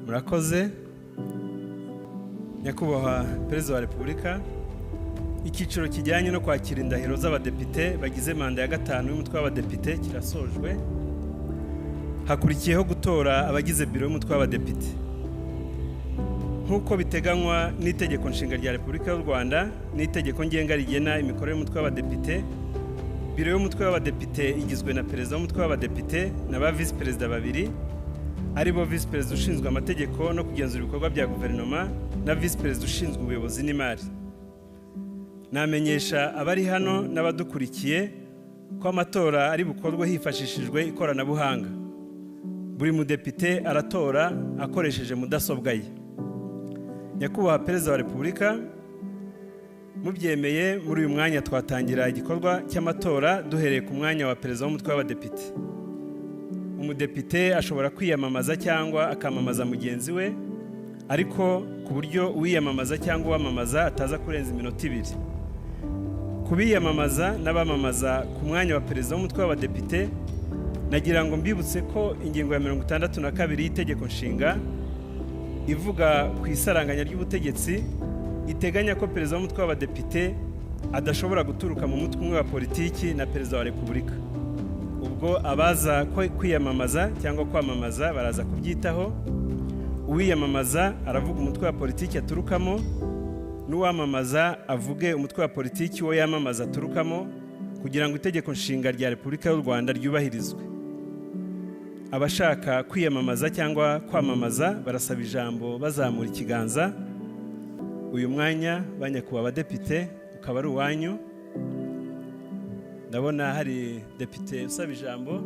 murakoze. Nyakubahwa Perezida wa Repubulika, icyiciro kijyanye no kwakira indahiro z'abadepite bagize manda ya gatanu y'umutwe w'abadepite kirasojwe. Hakurikiyeho gutora abagize biro y'umutwe w'abadepite. Nk'uko biteganywa n'itegeko nshinga rya Repubulika y'u Rwanda n'itegeko ngenga rigena imikorere y'umutwe w'abadepite, biro y'umutwe w'abadepite igizwe na perezida w'umutwe w'abadepite na ba visi perezida babiri, ari bo visi perezida ushinzwe amategeko no kugenzura ibikorwa bya guverinoma na visi perezida ushinzwe ubuyobozi n'imari. Namenyesha abari hano n'abadukurikiye ko amatora ari bukorwe hifashishijwe ikoranabuhanga. Buri mudepite aratora akoresheje mudasobwa ye. Nyakubahwa Perezida wa Repubulika, mubyemeye muri uyu mwanya twatangira igikorwa cy'amatora duhereye ku mwanya wa perezida w'umutwe w'abadepite. Umudepite ashobora kwiyamamaza cyangwa akamamaza mugenzi we, ariko ku buryo uwiyamamaza cyangwa uwamamaza ataza kurenza iminota 2. Kubiyamamaza n'abamamaza ku mwanya wa perezida w'umutwe w'abadepite, nagira ngo mbibutse ko ingingo ya 62 y'itegeko nshinga ivuga ku isaranganya ry'ubutegetsi iteganya ko perezida w'umutwe w'abadepite adashobora guturuka mu mutwe umwe wa politiki na perezida wa Repubulika. Ubwo abaza kwiyamamaza cyangwa kwamamaza baraza kubyitaho. Uwiyamamaza aravuga umutwe wa politiki aturukamo, n'uwamamaza avuge umutwe wa politiki wo yamamaza aturukamo, kugira ngo itegeko nshinga rya Repubulika y'u Rwanda ryubahirizwe. Abashaka kwiyamamaza cyangwa kwamamaza barasaba ijambo bazamura ikiganza. Uyu mwanya banyakubahwa abadepite ukaba ari uwanyu. Ndabona hari depite usaba ijambo.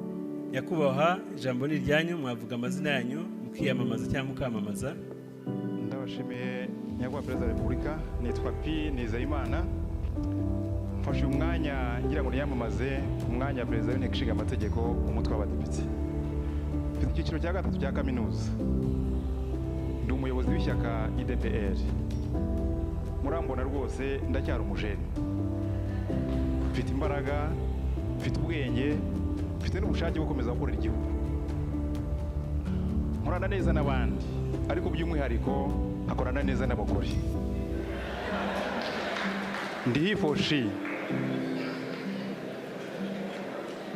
Nyakubahwa, ijambo ni ryanyu, mwavuga amazina yanyu mukiyamamaza cyangwa mukamamaza. Ndabashimiye Nyakubahwa Perezida wa Repubulika, nitwa P Nizeyimana. Mfashe umwanya ngira ngo niyamamaze umwanya wa Perezida w'Inteko Ishinga Amategeko umutwe w'abadepite. Mfite icyiciro cya gatatu cya kaminuza. Ndi umuyobozi w'ishyaka IDPR. Murambona rwose ndacyari umujene. Mfite imbaraga, mfite ubwenge, mfite n'ubushake bwo gukomeza gukorera igihugu. Nkorana neza n'abandi, ariko by'umwihariko nkakorana neza n'abagore.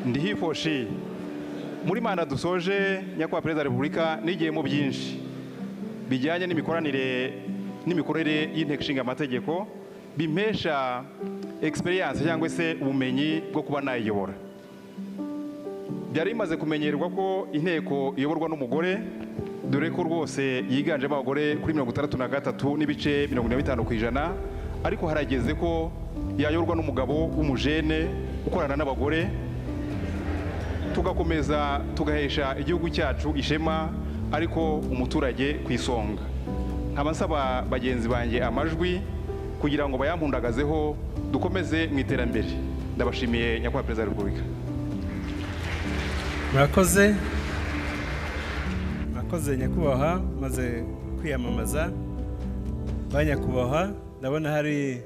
Ndi hifoshi muri manda dusoje Nyakubahwa Perezida wa Repubulika, nigiyemo byinshi bijyanye n'imikorere y'Inteko Ishinga Amategeko bimpesha experience cyangwa se ubumenyi bwo kuba nayiyobora. Byari bimaze kumenyerwa ko inteko iyoborwa n'umugore, dore ko rwose yiganjemo abagore kuri 63 n'ibice 25%, ariko harageze ko yayoborwa n'umugabo w'umujene ukorana n'abagore, tugakomeza tugahesha igihugu cyacu ishema, ariko umuturage ku isonga. Nkaba nsaba bagenzi banjye amajwi kugira ngo bayampundagazeho dukomeze mu iterambere. Ndabashimiye Nyakubahwa Perezida wa Repubulika. Murakoze. Murakoze Nyakubahwa, maze kwiyamamaza. Banyakubahwa, ndabona hari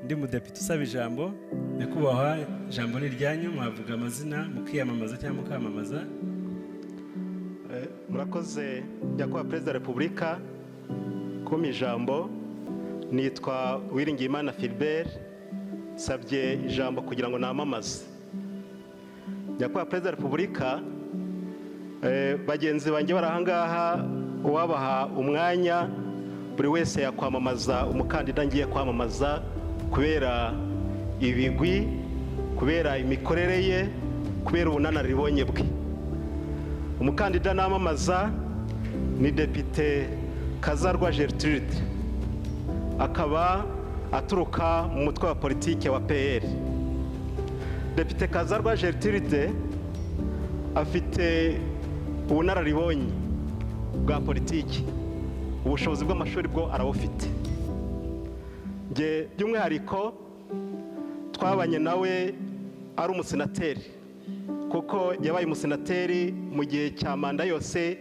ndi mudepite usaba ijambo. Nyakubahwa, ijambo ni ryanyu, mwavuga amazina mukiyamamaza cyangwa mukamamaza. Murakoze Nyakubahwa Perezida wa Repubulika, kuma ijambo. Nitwa Uwiringiyimana Philbert, sabye ijambo kugira ngo namamaze. Nyakubahwa Perezida wa Repubulika, bagenzi banjye barahangaha, uwabaha umwanya buri wese yakwamamaza umukandida ngiye kwamamaza kubera ibigwi, kubera imikorere ye, kubera ubunararibonye bwe. Umukandida namamaza ni Depite Kazarwa Gertrude, akaba aturuka mu mutwe wa politiki wa PR. Depite Kazarwa Gertrude afite ubunararibonye bwa politiki, ubushobozi bw'amashuri bwo arabufite. Nge by'umwihariko twabanye nawe ari umusenateri, kuko yabaye umusenateri mu gihe cya manda yose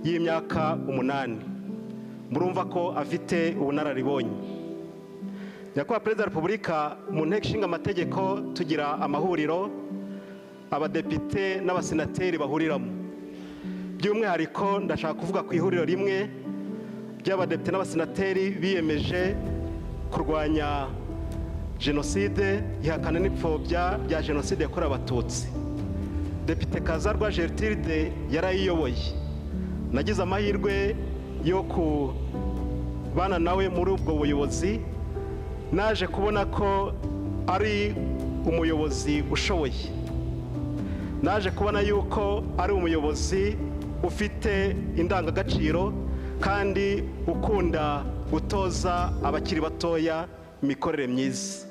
y'imyaka 8. Murumva ko afite ubunararibonye. Nyakubahwa Perezida wa Repubulika, mu Nteko Ishinga Amategeko tugira amahuriro abadepite n'abasenateri bahuriramo. By'umwihariko ndashaka kuvuga ku ihuriro rimwe ry'abadepite n'abasenateri biyemeje kurwanya jenoside, ihakana n'ipfobya bya jenoside yakorewe abatutsi. Depite Kazarwa Gertrude yarayiyoboye. Nagize amahirwe yo kubana nawe muri ubwo buyobozi. Naje kubona ko ari umuyobozi ushoboye. Naje kubona yuko ari umuyobozi ufite indangagaciro kandi ukunda gutoza abakiri batoya imikorere myiza.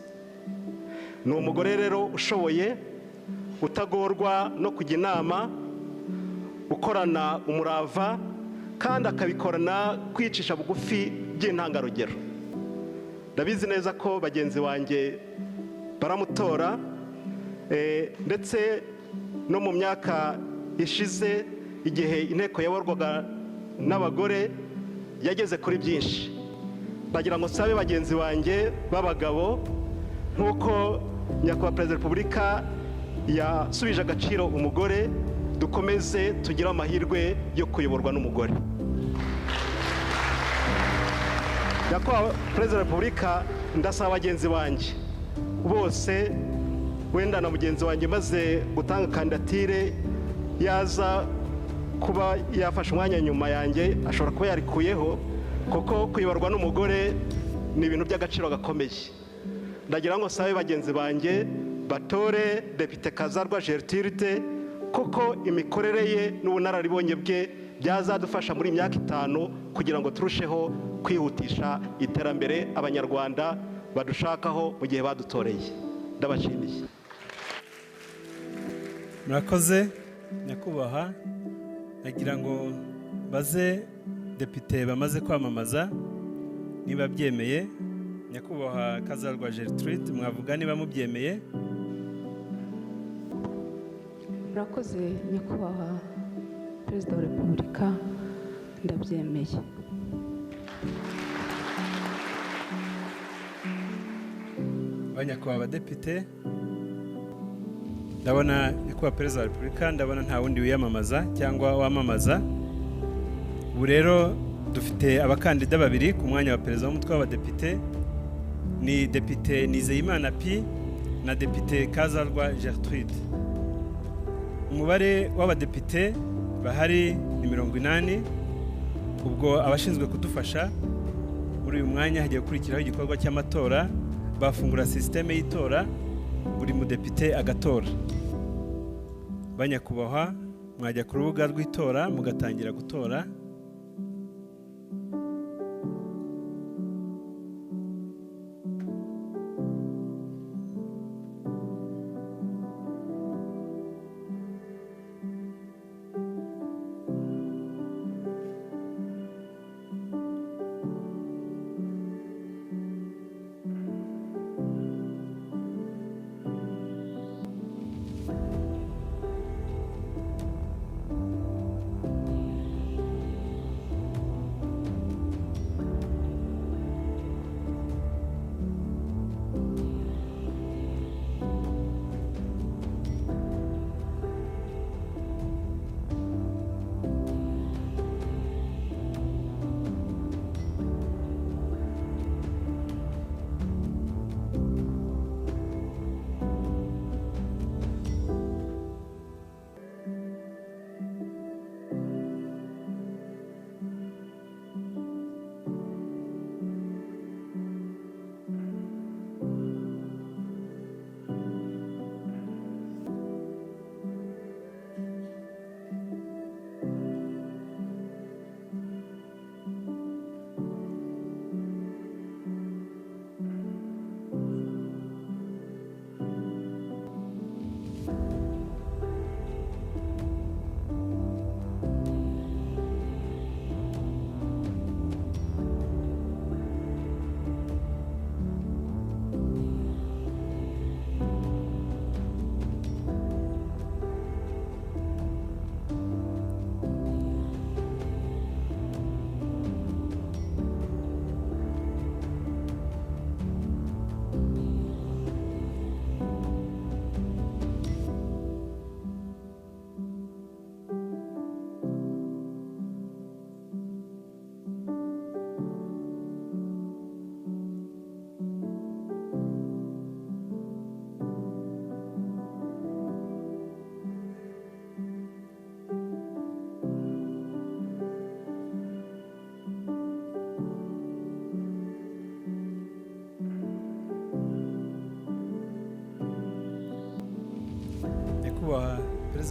Ni umugore rero ushoboye, utagorwa no kujya inama, ukorana umurava kandi akabikorana kwicisha bugufi by'intangarugero. Ndabizi neza ko bagenzi banjye baramutora, ndetse no mu myaka ishize igihe inteko yayoborwaga n'abagore yageze kuri byinshi. Ndagira ngo sabe bagenzi banjye b'abagabo, nk'uko nyakubahwa Perezida wa Repubulika yasubije agaciro umugore, dukomeze tugire amahirwe yo kuyoborwa n'umugore. Nyakubahwa Perezida wa Repubulika, ndasaba bagenzi banjye bose, wenda na mugenzi wanjye maze gutanga kandidatire yaza kuba yafashe umwanya nyuma yanjye, ashobora kuba yarikuyeho, kuko kuyoborwa n'umugore ni ibintu by'agaciro gakomeye. Ndagira ngo sabe bagenzi banjye batore Depite Kazarwa Gertrude, kuko imikorere ye n'ubunararibonye bwe byazadufasha muri imyaka 5 kugira ngo turusheho kwihutisha iterambere abanyarwanda badushakaho mu gihe badutoreye. Ndabashimiye. Murakoze nyakubahwa. Nagira ngo baze depite bamaze kwamamaza niba byemeye. Nyakubahwa Kazarwa Gertrude, mwavuga niba mubyemeye. Murakoze nyakubahwa Perezida wa Repubulika, ndabyemeye. Abanyakubahwa abadepite, ndabona nyakubahwa Perezida wa Repubulika, ndabona nta wundi wiyamamaza cyangwa wamamaza. Ubu rero dufite abakandida babiri ku mwanya wa Perezida w'umutwe w'abadepite, ni Depite Nizeyimana Pi na Depite Kazarwa Gertrude. Umubare w'abadepite bahari ni 80. Ubwo abashinzwe kudufasha muri uyu mwanya hagiye gukurikiraho igikorwa cy'amatora, bafungura systeme y'itora, buri mudepite agatora. Banyakubahwa, mwajya ku rubuga rw'itora mugatangira gutora.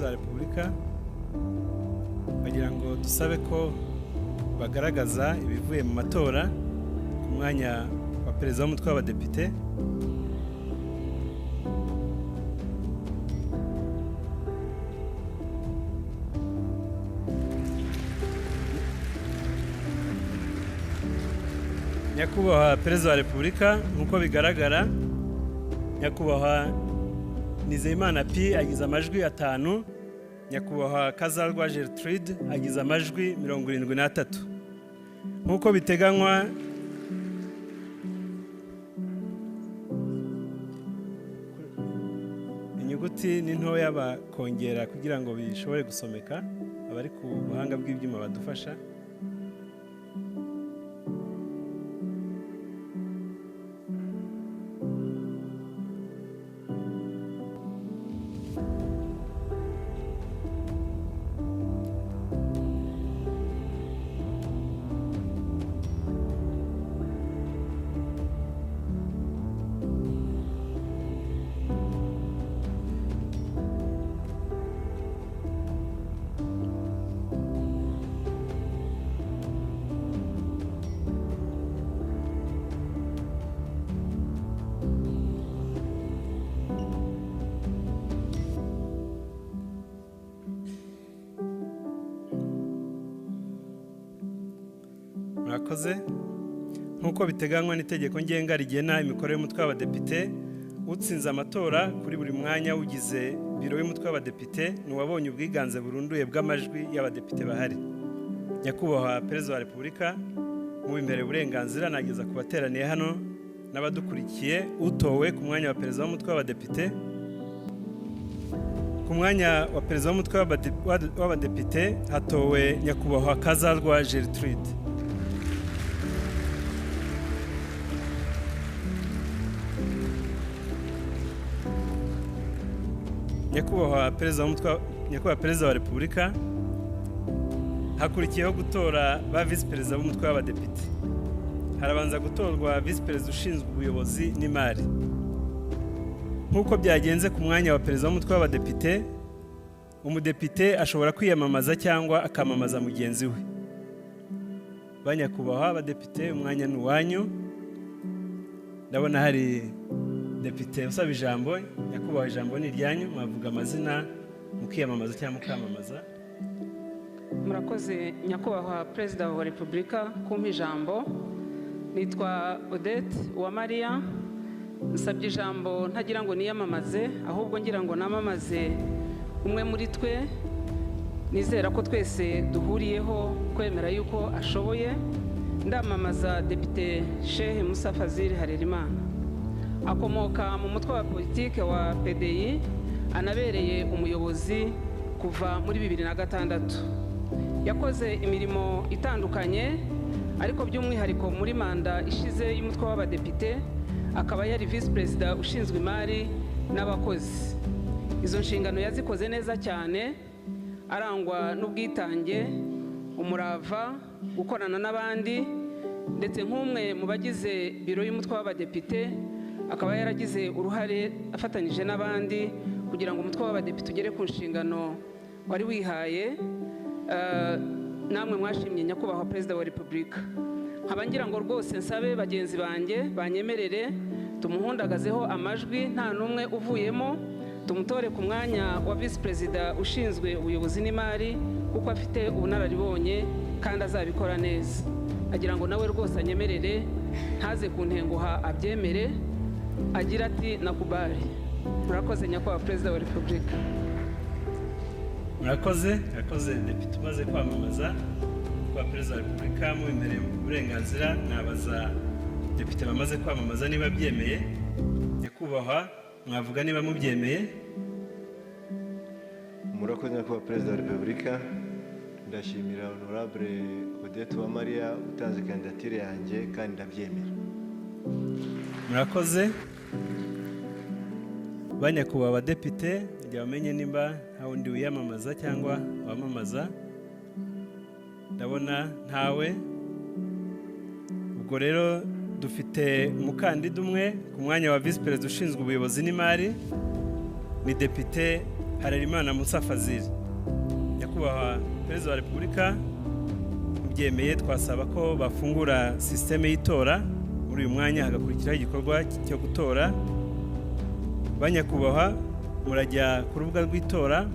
perezida wa repubulika bagira ngo dusabe ko bagaragaza ibivuye mu matora ku mwanya wa perezida w'umutwe w'abadepite. Nyakubahwa perezida wa repubulika, nk'uko bigaragara, nyakubahwa Nizeyimana P agize amajwi 5, nyakubahwa Kazarwa Gertrude agize amajwi 73. Nk'uko biteganywa inyuguti ni ntoya bakongera kugira ngo bishobore gusomeka, abari ku buhanga bw'ibyuma badufasha. Murakoze. Nk'uko biteganywa n'itegeko ngenga rigena imikorere y'umutwe w'abadepite, utsinze amatora kuri buri mwanya ugize biro y'umutwe w'abadepite ni uwabonye ubwiganze burunduye bw'amajwi y'abadepite bahari. Nyakubahwa perezida wa repubulika, mu imbere uburenganzira nageza ku bateraniye hano n'abadukurikiye utowe ku mwanya wa perezida w'umutwe w'abadepite. Ku mwanya wa perezida w'umutwe w'abadepite hatowe nyakubahwa Kazarwa Gertrude. Nyakubahwa perezida wa repubulika, hakurikiyeho gutora ba visi perezida b'umutwe w'abadepite. Harabanza gutorwa visi perezida ushinzwe ubuyobozi n'imari. Nk'uko byagenze ku mwanya wa perezida w'umutwe w'abadepite, umudepite ashobora kwiyamamaza cyangwa akamamaza mugenzi we. Banyakubahwa abadepite, umwanya ni uwanyu. Ndabona hari depite usaba ijambo. Nyakubahwa, ijambo ni iryanyu, mwavuga amazina mukiyamamaza cyangwa mukamamaza. Murakoze nyakubahwa perezida wa repubulika kumpa ijambo. Nitwa Odette Uwamariya. Nsabye ijambo ntagira ngo niyamamaze, ahubwo ngira ngo namamaze umwe muri twe nizera ko twese duhuriyeho kwemera yuko ashoboye. Ndamamaza Depite Sheikh Musa Fazil Harerimana. Akomoka mu mutwe wa politike wa PDI, anabereye umuyobozi kuva muri 2006. Yakoze imirimo itandukanye, ariko by'umwihariko muri manda ishize y'umutwe w'abadepite akaba yari vice perezida ushinzwe imari n'abakozi. Izo nshingano yazikoze neza cyane, arangwa n'ubwitange, umurava, gukorana n'abandi, ndetse nk'umwe mu bagize biro y'umutwe w'abadepite akaba yaragize uruhare afatanyije n'abandi kugira ngo umutwe w'abadepite ugere ku nshingano wari wihaye. Namwe mwashimye nyakubahwa perezida wa repubulika. Nkaba ngira ngo rwose nsabe bagenzi banjye banyemerere tumuhundagazeho amajwi nta n'umwe uvuyemo, tumutore ku mwanya wa vice perezida ushinzwe ubuyobozi n'imari kuko afite ubunararibonye kandi azabikora neza. Agira ngo nawe rwose anyemerere, ntaze kuntenguha, abyemere, agira ati nakubali. Murakoze nyakubahwa perezida wa repubulika. Murakoze. Yakoze depite umaze kwamamaza kwa perezida wa repubulika. Mu imbere uburenganzira nabaza depite bamaze kwamamaza niba byemeye. Nyakubahwa, mwavuga niba mubyemeye. Murakoze nyakubahwa perezida wa repubulika. Ndashimira honorable Odette Uwamariya utanze kandidatire yanjye kandi ndabyemera. Murakoze. Banyakubahwa abadepite, njya bamenye nimba nta wundi wiyamamaza cyangwa wamamaza. Ndabona ntawe. Ubwo rero dufite umukandida umwe ku mwanya wa vice perezida ushinzwe ubuyobozi n'imari, ni depite Harerimana Musa Fazil. Nyakubahwa Perezida wa Repubulika, byemeye twasaba ko bafungura systeme y'itora muri uyu mwanya hagakurikiraho igikorwa cyo gutora. Banyakubahwa, murajya ku rubuga rw'itora,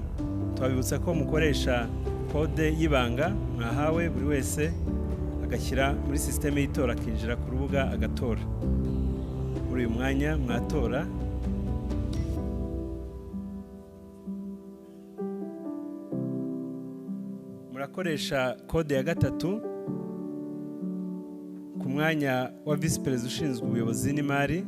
twabibutsa ko mukoresha kode y'ibanga mwahawe, buri wese agashyira muri systeme y'itora akinjira ku rubuga agatora. Muri uyu mwanya mwatora. Murakoresha kode ya 3 ku mwanya wa Vice Perezida ushinzwe ubuyobozi n'imari.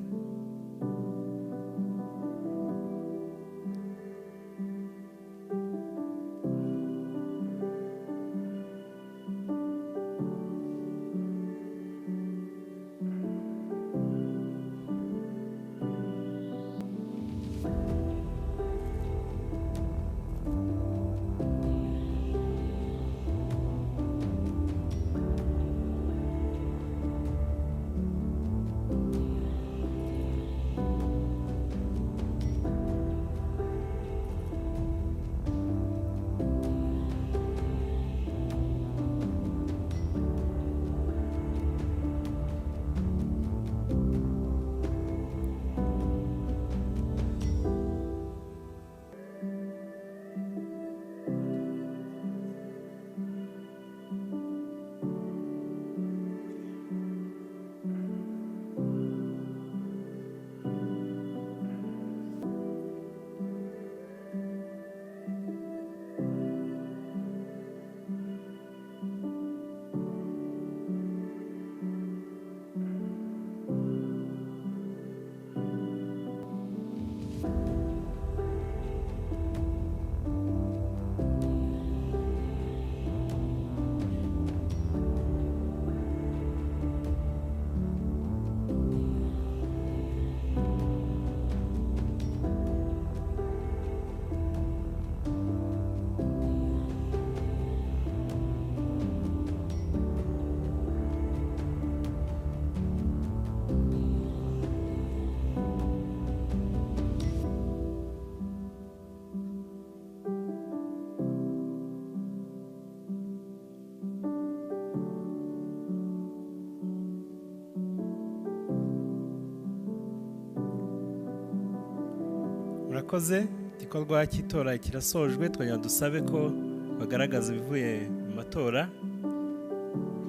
Murakoze, igikorwa cy'itora kirasojwe. Twongera dusabe ko bagaragaza ibivuye mu matora.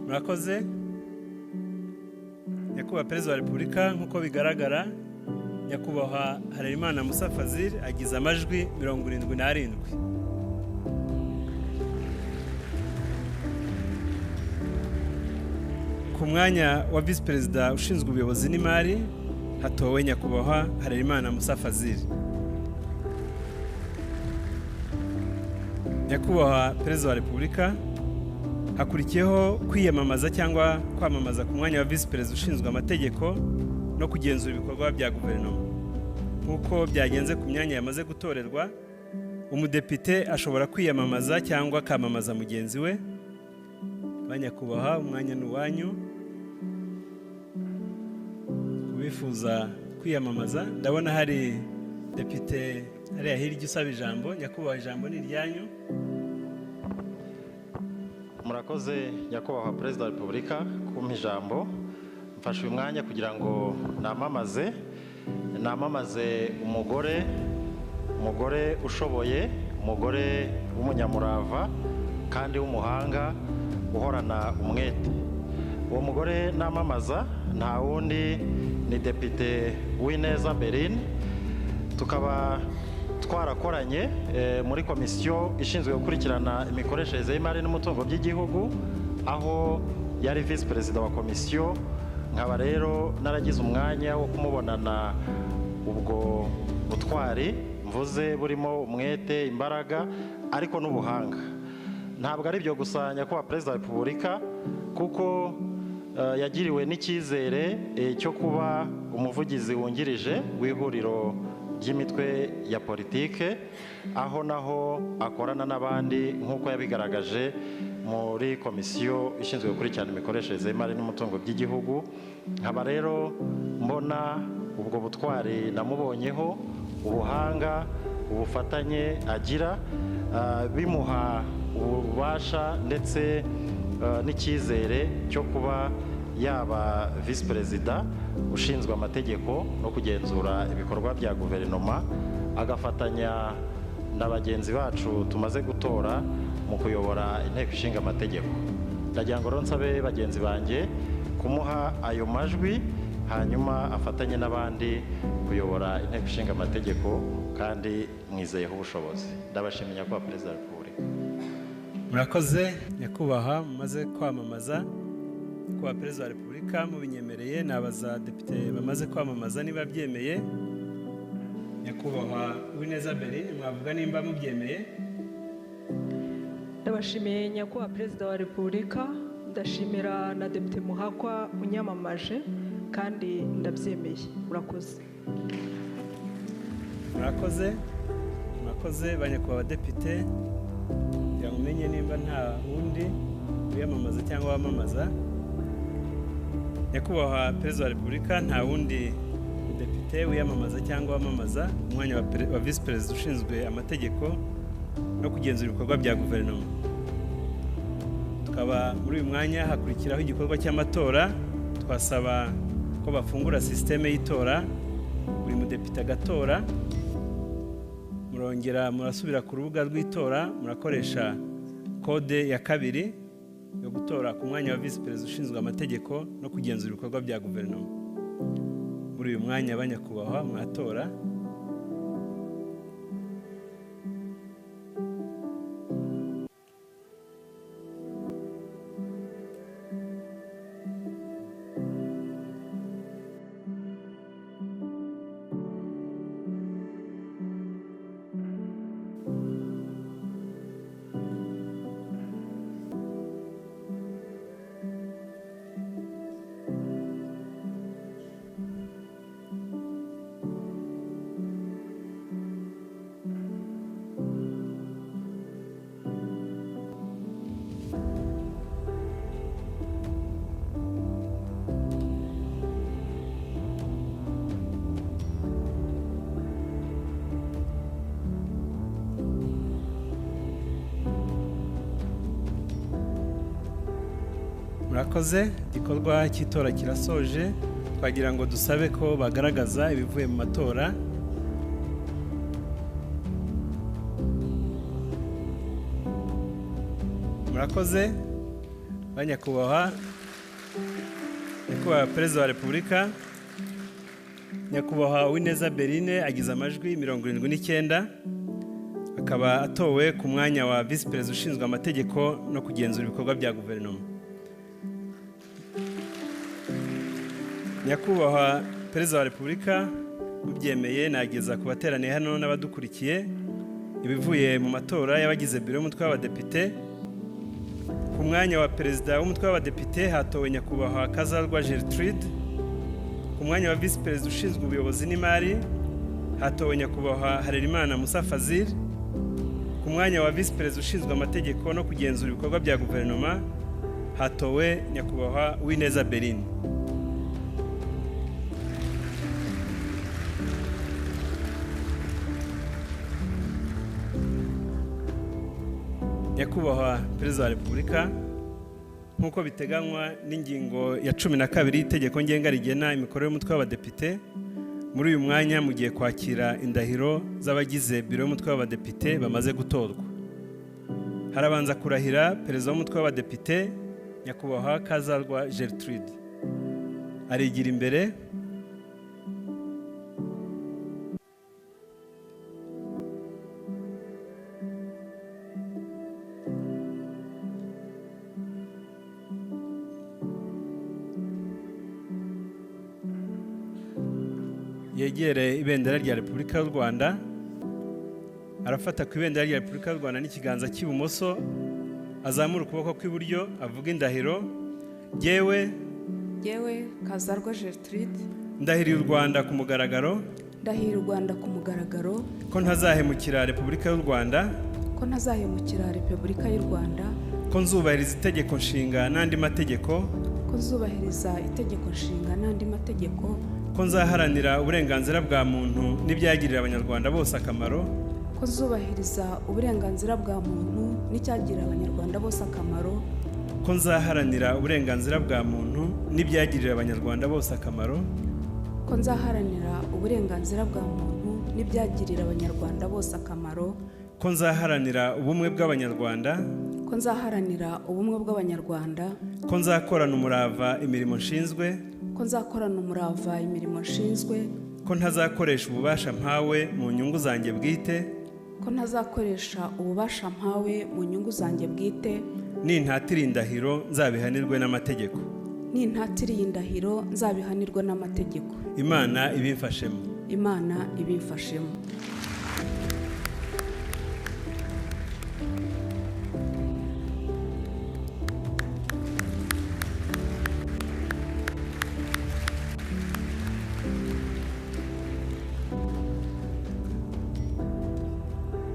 Murakoze. Nyakubahwa Perezida wa Repubulika, nk'uko bigaragara, Nyakubahwa Harerimana Musa Fazil agize amajwi 77. Ku mwanya wa Vice Perezida ushinzwe ubuyobozi n'imari hatowe Nyakubahwa Harerimana Musa Fazil. Nyakubahwa Perezida wa Repubulika, hakurikiyeho kwiyamamaza cyangwa kwamamaza ku mwanya wa Vice Perezida ushinzwe amategeko no kugenzura ibikorwa bya guverinoma. Nk'uko byagenze ku myanya yamaze gutorerwa, umudepite ashobora kwiyamamaza cyangwa akamamaza mugenzi we. Banyakubahwa, umwanya ni uwanyu. Kubifuza kwiyamamaza, ndabona hari depite hariya hirya usaba ijambo. Nyakubahwa, ijambo ni iryanyu. Murakoze Nyakubahwa Perezida wa Repubulika kumpa ijambo. Mfashe uyu mwanya kugira ngo namamaze umugore ushoboye, umugore w'umunyamurava kandi w'umuhanga uhorana umwete. Uwo mugore namamaza nta wundi ni Depite Uwineza Berine. Tukaba twarakoranye muri komisiyo ishinzwe gukurikirana imikoreshereze y'imari n'umutungo by'igihugu, aho yari Vice Perezida wa komisiyo. Nkaba rero naragize umwanya wo kumubonana ubwo butwari mvuze burimo umwete, imbaraga ariko n'ubuhanga. Ntabwo ari byo gusa Nyakubahwa Perezida wa Repubulika, kuko yagiriwe n'icyizere cyo kuba umuvugizi wungirije w'ihuriro ry'imitwe ya politike, aho naho akorana n'abandi nk'uko yabigaragaje muri komisiyo ishinzwe gukurikirana imikoreshereze y'imari n'umutungo by'igihugu. Nkaba rero mbona ubwo butwari namubonyeho, ubuhanga ubufatanye agira bimuha ububasha ndetse n'icyizere cyo kuba yaba visi perezida ushinzwe amategeko no kugenzura ibikorwa bya guverinoma, agafatanya na bagenzi bacu tumaze gutora mu kuyobora inteko ishinga amategeko. Ndagira ngo nsabe bagenzi banjye kumuha ayo majwi, hanyuma afatanye n'abandi kuyobora inteko ishinga amategeko, kandi mwizeyeho ubushobozi. Ndabashimiye nyakubahwa perezida wa repubulika. Murakoze nyakubahwa, mumaze kwamamaza. Nyakubahwa perezida wa repubulika mubinyemereye, nabaza depite bamaze kwamamaza niba byemeye. Nyakubahwa Uwineza Berine, mwavuga nimba mubyemeye. Ndabashimiye nyakubahwa perezida wa repubulika, ndashimira na depite Muhakwa unyamamaje, kandi ndabyemeye. Murakoze. Murakoze banyakubahwa depite, kugira ngo umenye nimba nta wundi wiyamamaza cyangwa wamamaza. Nyakubahwa perezida wa repubulika, nta wundi depite wiyamamaza cyangwa wamamaza umwanya wa visi perezida ushinzwe amategeko no kugenzura ibikorwa bya guverinoma. Tukaba muri uyu mwanya hakurikiraho igikorwa cy'amatora. Twasaba ko bafungura sisiteme y'itora, buri mudepite agatora. Murongera murasubira ku rubuga rw'itora, murakoresha kode ya 2 yo gutora ku mwanya wa visi perezida ushinzwe amategeko no kugenzura ibikorwa bya guverinoma. Muri uyu mwanya abanyakubahwa mwatora. Murakoze, igikorwa cy'itora kirasoje. Twagira ngo dusabe ko bagaragaza ibivuye mu matora. Murakoze banyakubahwa. Nyakubahwa perezida wa repubulika, nyakubahwa Uwineza Berine agize amajwi 79, akaba atowe ku mwanya wa visi perezida ushinzwe amategeko no kugenzura ibikorwa bya guverinoma. Nyakubahwa perezida wa repubulika, mubyemeye nageza ku bateraniye hano n'abadukurikiye ibivuye mu matora y'abagize biro y'umutwe w'abadepite. Ku mwanya wa perezida w'umutwe w'abadepite hatowe nyakubahwa Kazarwa Gertrude. Ku mwanya wa visi perezida ushinzwe ubuyobozi n'imari hatowe nyakubahwa Harerimana Musa Fazil. Ku mwanya wa visi perezida ushinzwe amategeko no kugenzura ibikorwa bya guverinoma hatowe nyakubahwa Uwineza Berine. Nyakubahwa perezida wa repubulika, nk'uko biteganywa n'ingingo ya 12 y'itegeko ngenga rigena imikorere y'umutwe w'abadepite, muri uyu mwanya mugiye kwakira indahiro z'abagize biro y'umutwe w'abadepite bamaze gutorwa. Harabanza kurahira perezida w'umutwe w'abadepite nyakubahwa Kazarwa Gertrude. Arigira imbere. Yegere ibendera rya Repubulika y'u Rwanda. Arafata ku ibendera rya Repubulika y'u Rwanda n'ikiganza cy'ibumoso, azamura ukuboko kw'iburyo, avuga indahiro. Yewe Kazarwa Gertrude, ndahiriye u Rwanda ku mugaragaro. ndahiriye u Rwanda ku mugaragaro ko ntazahemukira Repubulika y'u Rwanda. ko ntazahemukira Repubulika y'u Rwanda. Ko nzubahiriza itegeko nshinga n'andi mategeko. Ko nzubahiriza itegeko nshinga n'andi mategeko. Ko nzaharanira uburenganzira bwa muntu n'ibyagirira abanyarwanda bose akamaro. ko nzubahiriza uburenganzira bwa muntu n'icyagirira abanyarwanda bose akamaro, ko nzaharanira uburenganzira bwa muntu n'ibyagirira abanyarwanda bose akamaro, ko nzaharanira uburenganzira bwa muntu n'ibyagirira abanyarwanda bose akamaro, ko nzaharanira ubumwe bw'abanyarwanda, ko nzaharanira ubumwe bw'abanyarwanda, ko nzakorana umurava imirimo nshinzwe, ko nzakorana umurava imirimo nshinzwe, ko ntazakoresha ububasha mpawe mu nyungu zanjye bwite, ko ntazakoresha ububasha mpawe mu nyungu zanjye bwite, nintatira indahiro nzabihanirwe n'amategeko. nintatiriye indahiro nzabihanirwe n'amategeko. Imana ibimfashemo. Imana ibimfashemo.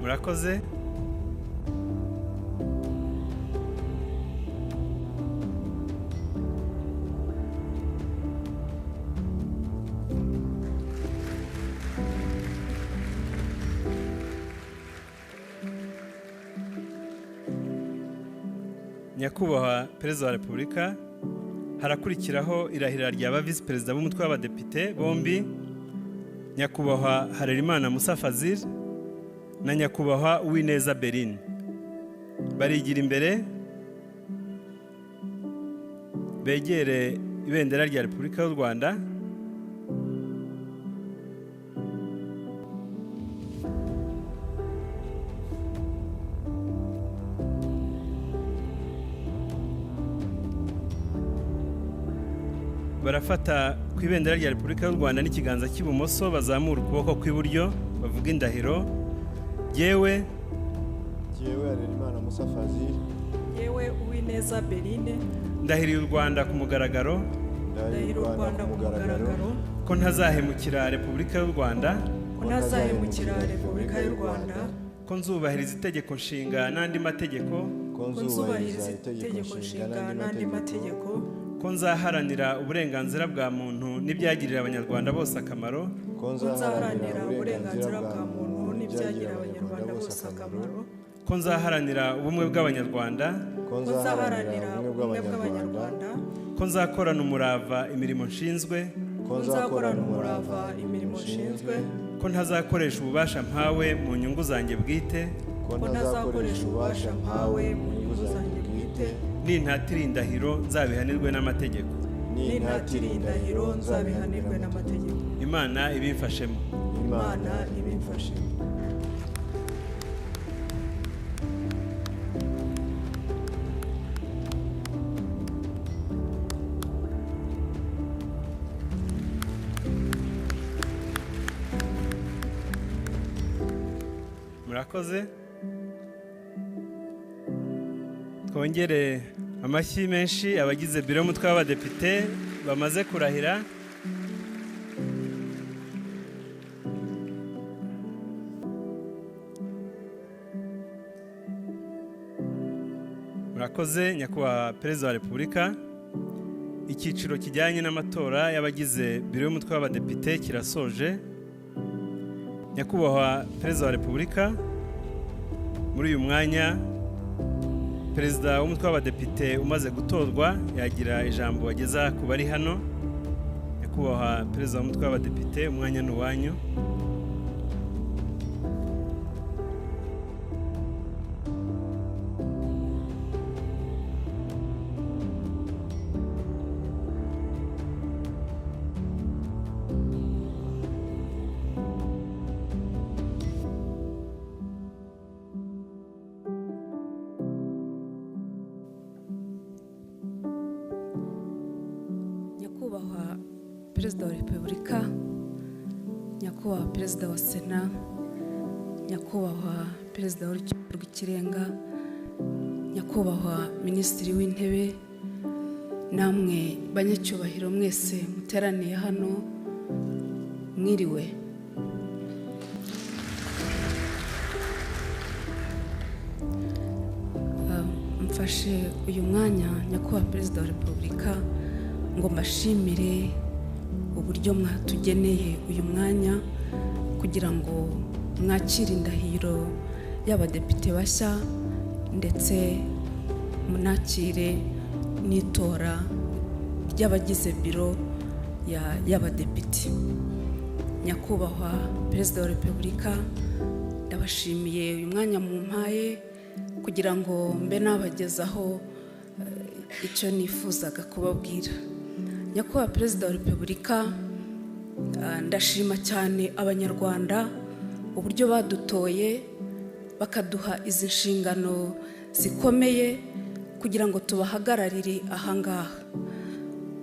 Murakoze. Nyakubahwa Perezida wa Repubulika, harakurikiraho irahira ry'aba visi perezida b'umutwe w'abadepite bombi, Nyakubahwa Harerimana Musa Fazil na Nyakubahwa Uwineza Berine. Barigira imbere begere ibendera rya Repubulika y'u Rwanda. Barafata ku ibendera rya Repubulika y'u Rwanda n'ikiganza cy'ibumoso, bazamura ukuboko kw'iburyo, bavuga indahiro. Yewe Harerimana Musa Fazil, yewe Uwineza Berine, ndahiriye u Rwanda ku mugaragaro ndahira u Rwanda ku mugaragaro ko ntazahemukira Repubulika y'u Rwanda, ko ntazahemukira Repubulika y'u Rwanda, ko nzubahiriza itegeko nshinga n'andi mategeko, ko nzubahiriza itegeko nshinga n'andi mategeko, ko nzaharanira uburenganzira bwa muntu n'ibyagirira abanyarwanda bose akamaro, ko nzaharanira uburenganzira bwa muntu n'ibyagirira abanyarwanda bose akamaro, ko nzaharanira ubumwe bw'abanyarwanda, ko nzaharanira ubumwe bw'abanyarwanda, ko nzakorana umurava imirimo nshinzwe, ko nzakorana umurava imirimo nshinzwe, ko ntazakoresha ububasha mpawe mu nyungu zanjye bwite, ko ntazakoresha ububasha mpawe mu nyungu zanjye bwite, nintatira indahiro nzabihanirwe n'amategeko. nintatira indahiro nzabihanirwe n'amategeko. Imana ibimfashemo. Imana ibimfashemo. Murakoze. Twongere amashyi menshi abagize biro y'umutwe w'abadepite bamaze kurahira. Murakoze Nyakubahwa Perezida wa Repubulika. Icyiciro kijyanye n'amatora y'abagize biro y'umutwe w'abadepite kirasoje. Nyakubahwa Perezida wa Repubulika, muri uyu mwanya Perezida w'umutwe w'abadepite umaze gutorwa yagira ijambo ageza ku bari hano. Nyakubahwa Perezida w'umutwe w'abadepite, umwanya ni uwanyu. Nyakubahwa Perezida wa Repubulika, Nyakubahwa Perezida wa Sena, Nyakubahwa Perezida w'Urukiko rw'Ikirenga, Nyakubahwa Minisitiri w'Intebe, namwe banyacyubahiro mwese muteraniye hano, mwiriwe. Mfashe uyu mwanya Nyakubahwa Perezida wa Repubulika ngo mbashimire uburyo mwatugeneye uyu mwanya kugira ngo mwakire indahiro y'abadepite bashya ndetse munakire n'itora ry'abagize biro y'abadepite. Nyakubahwa Perezida wa Repubulika, ndabashimiye uyu mwanya mumpaye kugira ngo mbe nabagezaho icyo nifuzaga kubabwira. Nyakubahwa Perezida wa Repubulika, ndashima cyane Abanyarwanda uburyo badutoye bakaduha izi nshingano zikomeye kugira ngo tubahagararire ahangaha.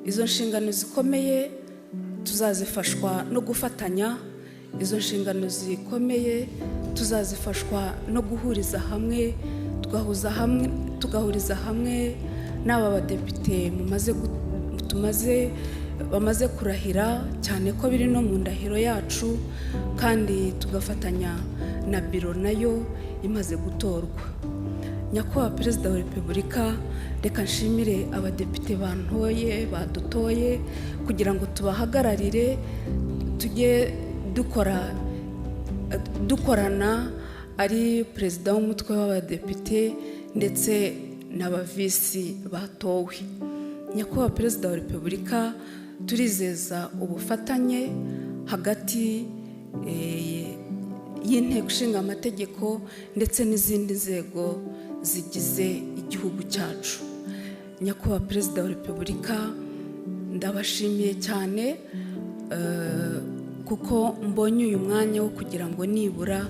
Izo nshingano zikomeye tuzazifashwa no gufatanya, izo nshingano zikomeye tuzazifashwa no guhuriza hamwe, tugahuriza hamwe n'aba badepite bamaze kurahira, cyane ko biri no mu ndahiro yacu, kandi tugafatanya na biro nayo imaze gutorwa. Nyakubahwa Perezida wa Repubulika, reka nshimire abadepite badutoye kugira ngo tubahagararire, tujye dukorana ari perezida w'umutwe w'abadepite ndetse n'abavisi batowe. Nyakubahwa Perezida wa Repubulika, turizeza ubufatanye hagati y'inteko ishinga amategeko ndetse n'izindi nzego zigize igihugu cyacu. Nyakubahwa Perezida wa Repubulika, ndabashimiye cyane kuko mbonye uyu mwanya wo kugira ngo nibura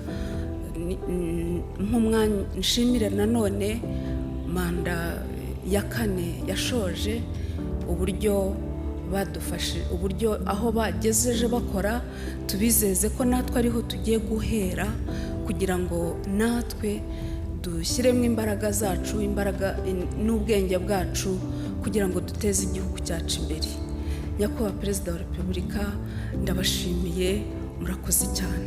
nk'umwanya nshimire nanone manda ya 4 yashoje, uburyo badufashe, uburyo aho bagejeje bakora, tubizeze ko natwe ariho tugiye guhera kugira ngo natwe dushyiremo imbaraga zacu, imbaraga n'ubwenge bwacu kugira ngo duteze igihugu cyacu imbere. Nyakubahwa Perezida wa Repubulika, ndabashimiye, murakoze cyane.